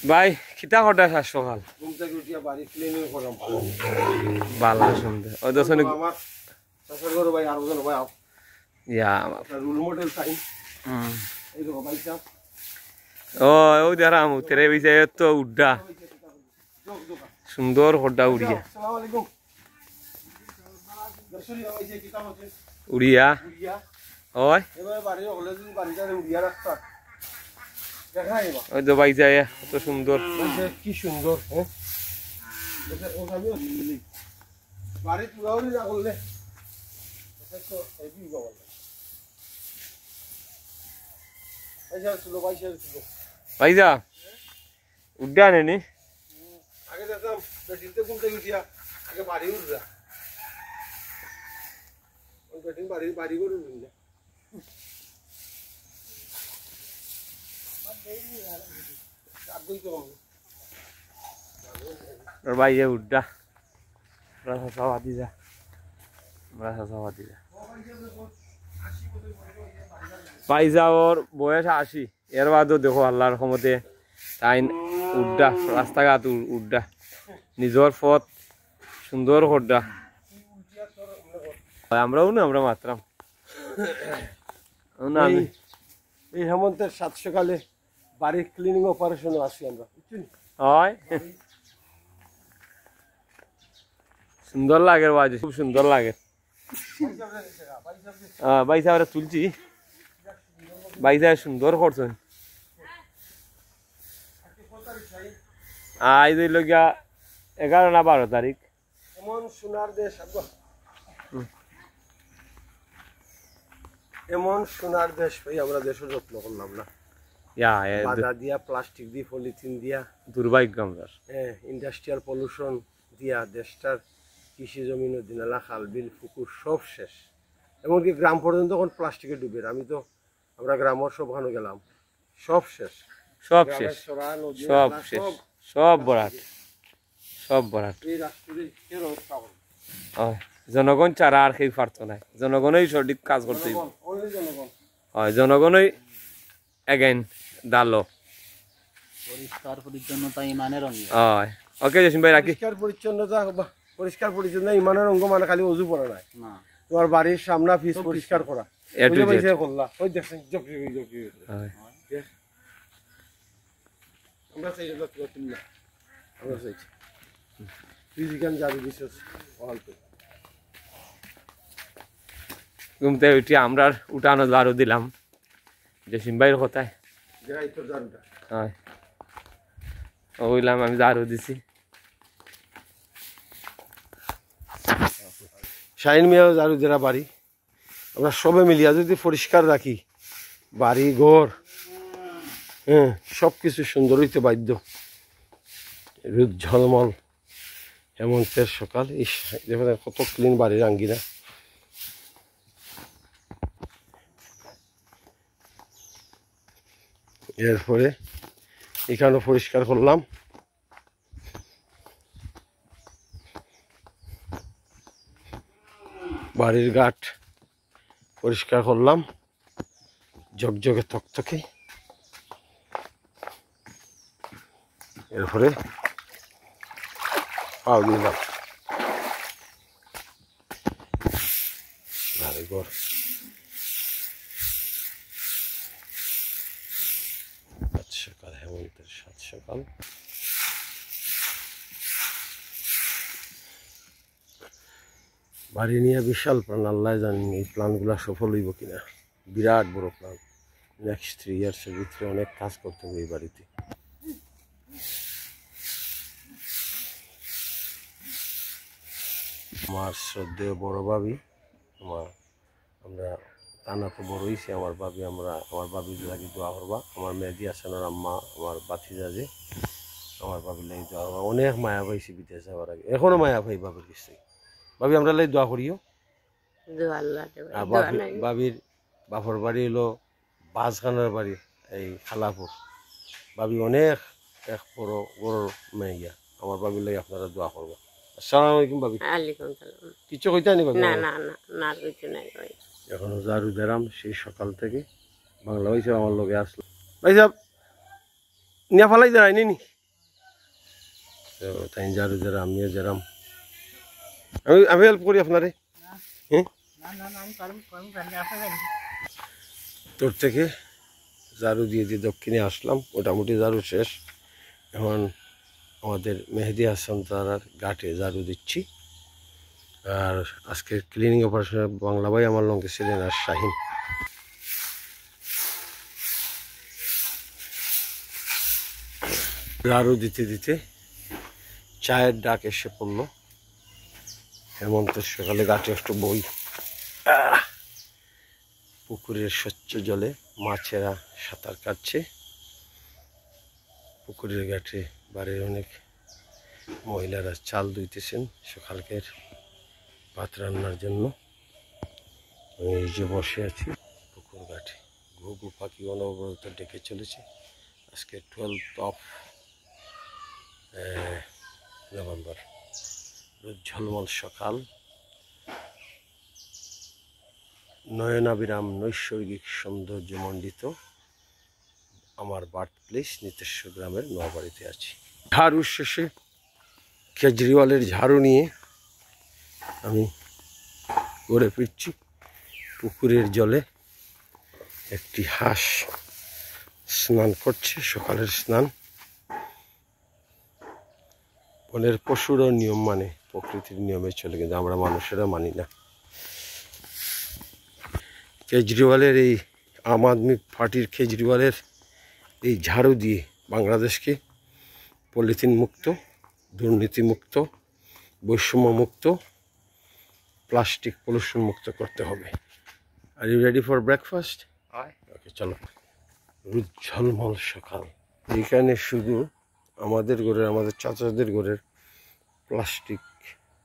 ভাই খিতা কটা খাস সকাল ঘুম থেকে উঠিয়া বাড়ি ক্লিনিং করাম বালা সুন্দর ওই দশনে আমার চাচার ঘর ভাই আরো জন ভাই ইয়া রোল মডেল টাইম এই তো ভাই সাহেব ও ও দেখাম তেরে বিছে তো উড্ডা সুন্দর হড্ডা উড়িয়া আসসালামু আলাইকুম দর্শনী ভাই যে কিতাব আছে উড়িয়া উড়িয়া ওই এবারে বাড়ি হলে যদি বাড়িটা উড়িয়া রাখতা দেখা এবার ওই তো ভাই যায় কত সুন্দর কি সুন্দর হ্যাঁ বাড়ি পুরাউরি না করলে ভাই যা উড্ডা নেনি আগে দেখতাম বেটিতে ঘুম থেকে উঠিয়া আগে বাড়ি উঠা বেটিং বাড়ি বাড়ি করে উঠা ভাই যে উড্ডা সাথী যা সাথী যা ভাই যাওয়ার বয়স 80 এর বাদও দেখো আল্লাহর রহমতে তাই উড্ডা রাস্তাঘাট উড্ডা নিজের পথ সুন্দর হড্ডা আমরাও না আমরা মাত্রাম না আমি এই হেমন্তের 7 সকালে বাড়ি ক্লিনিং অপারেশন আসি আমরা হয় সুন্দর লাগে বাজে খুব সুন্দর লাগে ভাই সাহেব তুলছি ভাই সাহেব সুন্দর করছেন আজ হইল গিয়া 11 না 12 তারিখ এমন সোনার দেশ এমন সোনার দেশ ভাই আমরা দেশের যত্ন করলাম না বাধা দিয়া প্লাস্টিক দিয়ে পলিথিন দিয়া দুর্ভাগ্য আমরা ইন্ডাস্ট্রিয়াল পলিউশন দিয়া দেশটার কৃষি জমি নদী নালা খাল বিল পুকুর সব শেষ এমনকি গ্রাম পর্যন্ত এখন প্লাস্টিকে ডুবে আমরা গ্রামের সবখানে গেলাম সব শেষ সব শেষ সব শেষ সব বরাত সব বরাত জনগণ ছাড়া আর কেউ পারতো না জনগণই সঠিক কাজ করতে হয় জনগণই এগেন ডালো পরিষ্কার পরিচ্ছন্নতা ইমানের অঙ্গ হয় ওকে জসিম ভাই রাখি পরিষ্কার পরিচ্ছন্ন ইমানের অঙ্গ মানে খালি অজু পড়া নাই তোমার বাড়ির সামনা ফিস পরিষ্কার করা ঘুমতে উঠি আমরা উঠানো ঝাড়ু দিলাম জসিম ভাইয়ের কথায় হয় ওইলাম আমি ঝাড়ু দিছি শাহিন মিয়াও ঝাড়ু দেরা বাড়ি আমরা সবে মিলিয়া যদি পরিষ্কার রাখি বাড়ি ঘর সব কিছু সুন্দর হইতে বাধ্য রোদ ঝলমল হেমন্তের সকাল দেখুন কত ক্লিন বাড়ির আঙ্গিনা এরপরে এখানেও পরিষ্কার করলাম বাড়ির ঘাট পরিষ্কার করলাম ঝকঝকে থকথকে এরপরে পাও দিলাম বাড়িঘর সকাল হেমন্তের 7 সকাল বাড়ি নিয়ে বিশাল প্ল্যান আল্লাহ জানেন এই প্ল্যানগুলো সফল হইব কিনা বিরাট বড় প্ল্যান নেক্সট 3 ইয়ার্সের ভিতরে অনেক কাজ করতে হবে এই বাড়িতে আমার শ্রদ্ধেয় বড় ভাবি আমরা টানা তো বড় হয়েছি আমার বাবির লাগি দোয়া করবা আমার মেহেদি হাসানের আম্মা আমার বাতিজা যে আমার বাবির লাগি দোয়া করবা অনেক মায়া পাইছি বিদেশ যাওয়ার আগে এখনো মায়া পাই বাবির কিছু ভাবি আমরা লাগি দোয়া করিও বাবির বাপর বাড়ি হলো বাসখানার বাড়ি এই খালাপুর ভাবি অনেক এক বড় বড় মেয়া আমার বাবির লাগি আপনারা দোয়া করবা আসসালামু আলাইকুম ভাবি ওয়ালাইকুম সালাম কিছু কইতা নি না না না না কিছু নাই এখনো ঝাড়ু দেরাম সেই সকাল থেকে বাংলা হয়েছে আমার লগে আসলো ভাই সাহেব নিয়ে ফালাই যায় নি তাই যারু যারা আমিও যারাম আমি হেল্প করি আপনারে হ্যাঁ তোর থেকে ঝাড়ু দিয়ে দিয়ে দক্ষিণে আসলাম, মোটামুটি ঝাড়ু শেষ। এখন আমাদের মেহেদি হাসান তারার ঘাটে ঝাড়ু দিচ্ছি। আর আজকে ক্লিনিং অপারেশনে বাংলা ভাই আমার লঙ্কে ছিলেন আর শাহিন। ঝাড়ু দিতে দিতে চায়ের ডাক এসে পড়লো। হেমন্তের সকালে ঘাটে একটু বই, পুকুরের স্বচ্ছ জলে মাছেরা সাঁতার কাটছে। পুকুরের ঘাটে বাড়ির অনেক মহিলারা চাল ধুইতেছেন সকালকের ভাত রান্নার জন্য। আমি এই যে বসে আছি পুকুর ঘাটে, ঘুঘু পাখি অনবরত ডেকে চলেছে। আজকে 12 নভেম্বর, রোদ ঝলমল সকাল, নয়নাবিরাম নৈসর্গিক সৌন্দর্যমণ্ডিত আমার বার্থ প্লেস নিতেশ্বর গ্রামের নোয়াবাড়িতে আছি। ঝাড়ু শেষে কেজরিওয়ালের ঝাড়ু নিয়ে আমি ঘুরে ফিরছি। পুকুরের জলে একটি হাঁস স্নান করছে, সকালের স্নান। বনের পশুরও নিয়ম মানে, প্রকৃতির নিয়মে চলে, কিন্তু আমরা মানুষেরা মানি না। কেজরিওয়ালের এই আম আদমি পার্টির কেজরিওয়ালের এই ঝাড়ু দিয়ে বাংলাদেশকে পলিথিন মুক্ত, দুর্নীতি মুক্ত, বৈষম্য মুক্ত, প্লাস্টিক পলিউশন মুক্ত করতে হবে। Are you ready for breakfast? Okay, চলো। রোদ ঝলমল সকাল, এখানে শুধু আমাদের ঘরের, আমাদের চাচাদের ঘরের প্লাস্টিক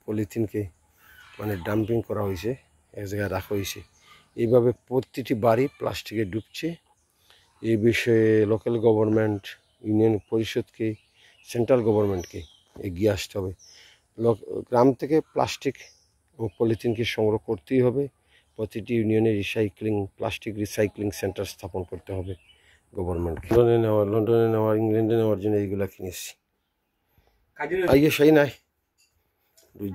পলিথিনকে মানে ডাম্পিং করা হয়েছে, এক জায়গায় রাখা হয়েছে। এইভাবে প্রতিটি বাড়ি প্লাস্টিকে ডুবছে। এই বিষয়ে লোকাল গভর্নমেন্ট, ইউনিয়ন পরিষদকে, সেন্ট্রাল গভর্নমেন্টকে এগিয়ে আসতে হবে। গ্রাম থেকে প্লাস্টিক ও পলিথিনকে সংগ্রহ করতেই হবে। প্রতিটি ইউনিয়নে প্লাস্টিক রিসাইক্লিং সেন্টার স্থাপন করতে হবে গভর্নমেন্টকে। লন্ডনে নেওয়ার, ইংল্যান্ডে নেওয়ার জন্য এইগুলা কিনেছি। আইয়ে সেই নাই,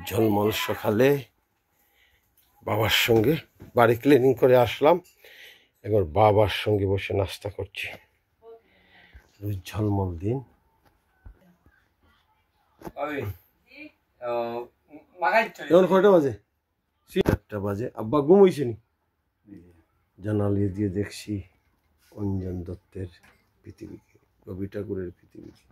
ঝলমল সকালে বাবার সঙ্গে বাড়ি ক্লিনিং করে আসলাম। এবার বাবার সঙ্গে বসে নাস্তা করছি। ঝলমল দিন। এখন কয়টা বাজে? 7টা বাজে। আব্বা ঘুম হয়েছে নি? জানালিয়ে দিয়ে দেখছি অঞ্জন দত্তের পৃথিবীকে, রবি ঠাকুরের পৃথিবীকে।